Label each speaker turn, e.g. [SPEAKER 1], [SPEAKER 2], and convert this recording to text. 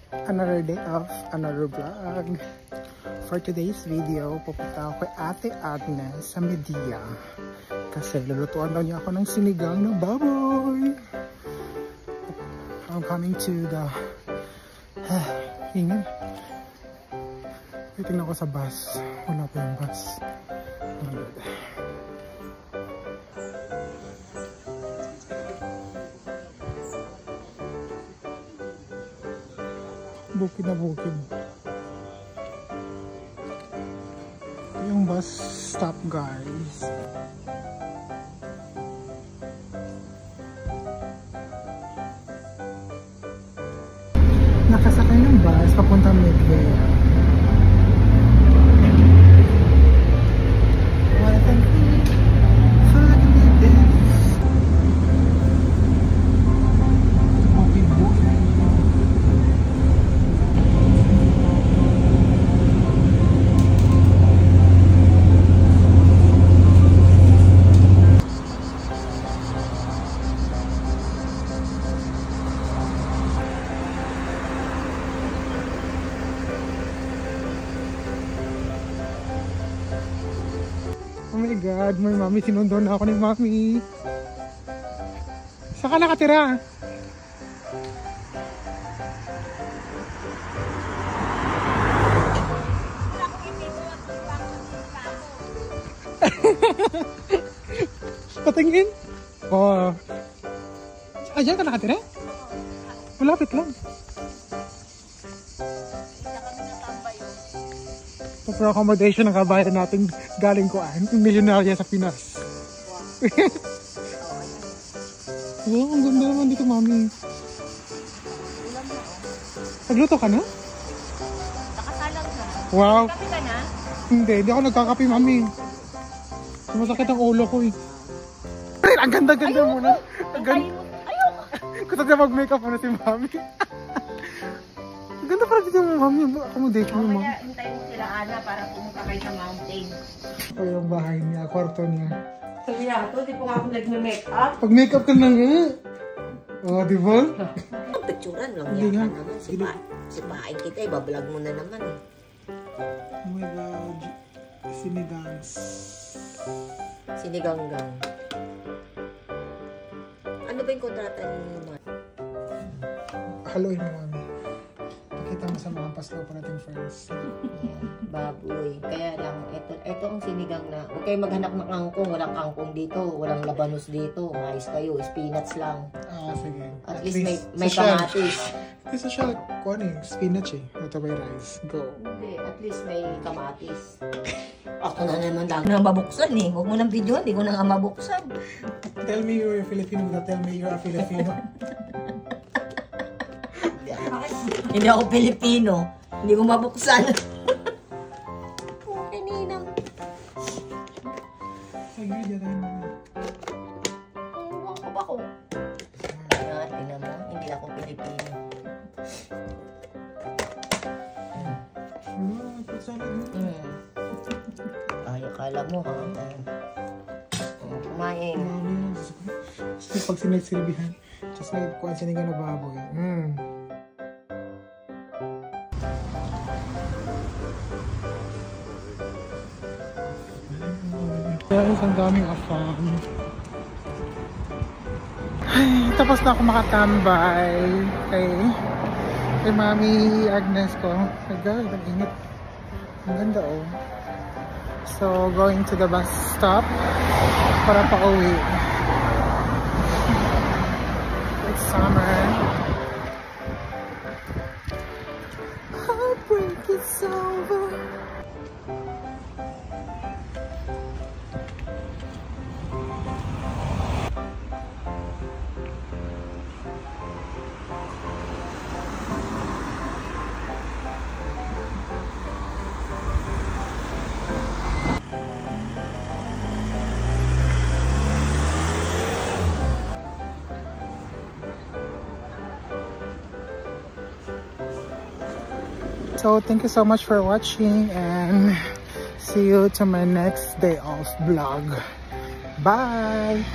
[SPEAKER 1] Another day of another vlog. For today's video, pupunta ako kay Ate Agnes sa Media. Kasi lulutuan daw niya ako ng sinigang na baboy. I'm coming to the... Hingan. Titingnan ko sa bus. Wala pa yung bus. Oh, good. Bukid na bukid. Yung bus stop, guys. Nakasakay ng bus papunta Midway. Oh my God, may mami, sinundo na ako ni mami. Saan ka nakatira? Patingin? Oh. Ayan ka nakatira? Malapit lang. For accommodation ng kabayan natin galing kuan, yung milyonarya sa Pinas. Wow, ang ganda naman dito, mami. Nagluto ka na?
[SPEAKER 2] Nakasalang na.
[SPEAKER 1] Wow.
[SPEAKER 2] Kape ka na?
[SPEAKER 1] Hindi ako nagkakape, mami. Sumasakit ang ulo ko eh. Ang ganda-ganda muna. Ang ganda.
[SPEAKER 2] Ayoko.
[SPEAKER 1] Gusto na mag-makeup muna si mami. Ang ganda pala dito, mami. Accommodation mo, mami.
[SPEAKER 2] Hintayin mo sila, Ana, para pumunta kayo sa mountain.
[SPEAKER 1] Ito yung bahay niya, kwarto niya.
[SPEAKER 2] Sabi niya, ito, di po nga ako nag-makeup.
[SPEAKER 1] Pag-makeup ka na nga. Oh, di ba?
[SPEAKER 2] Picturean lang
[SPEAKER 1] Hindi
[SPEAKER 2] yan
[SPEAKER 1] nga.
[SPEAKER 2] naman. Sipain kita, ibablog mo na naman.
[SPEAKER 1] Oh my God. Sinigangs.
[SPEAKER 2] Siniganggang. Ano ba yung kontrata ni Mark?
[SPEAKER 1] Haluin mo, mami. Pakita mo sa mga paslaw pa natin friends.
[SPEAKER 2] Baboy. Kaya lang, ito ang sinigang na, huwag kayo maghanap ng kangkong. Walang kangkong dito. Walang labanos dito. Mais kayo. Spinach lang.
[SPEAKER 1] Ah, sige.
[SPEAKER 2] At least may kamatis.
[SPEAKER 1] Kasi siya, kuha yung spinach eh. Ito by rice. Go.
[SPEAKER 2] Hindi, at least may kamatis. Ako na naman lang na mabuksan eh. Huwag mo ng video, hindi ko na nga mabuksan.
[SPEAKER 1] Tell me you're a Filipino, but tell me you're a Filipino.
[SPEAKER 2] Hindi ako Pilipino. Hindi ko mabuksan. Okay, ninang.
[SPEAKER 1] Sige, dyan tayo naman.
[SPEAKER 2] Huwag ko ba ko? Tingnan mo, hindi ako Pilipino. Ay, akala mo ha. Kumain.
[SPEAKER 1] Pag sinagsilbihan, just may kuha sinigang na baboy. Guys, ang daming afam. Ay, tapos na ako makatambay kay Mami Agnes ko. My God, ang init. Ang ganda oh. So, going to the bus stop para pa-uwi. It's summer. Heartbreak is over. So thank you so much for watching and see you to my next day of vlog. Bye!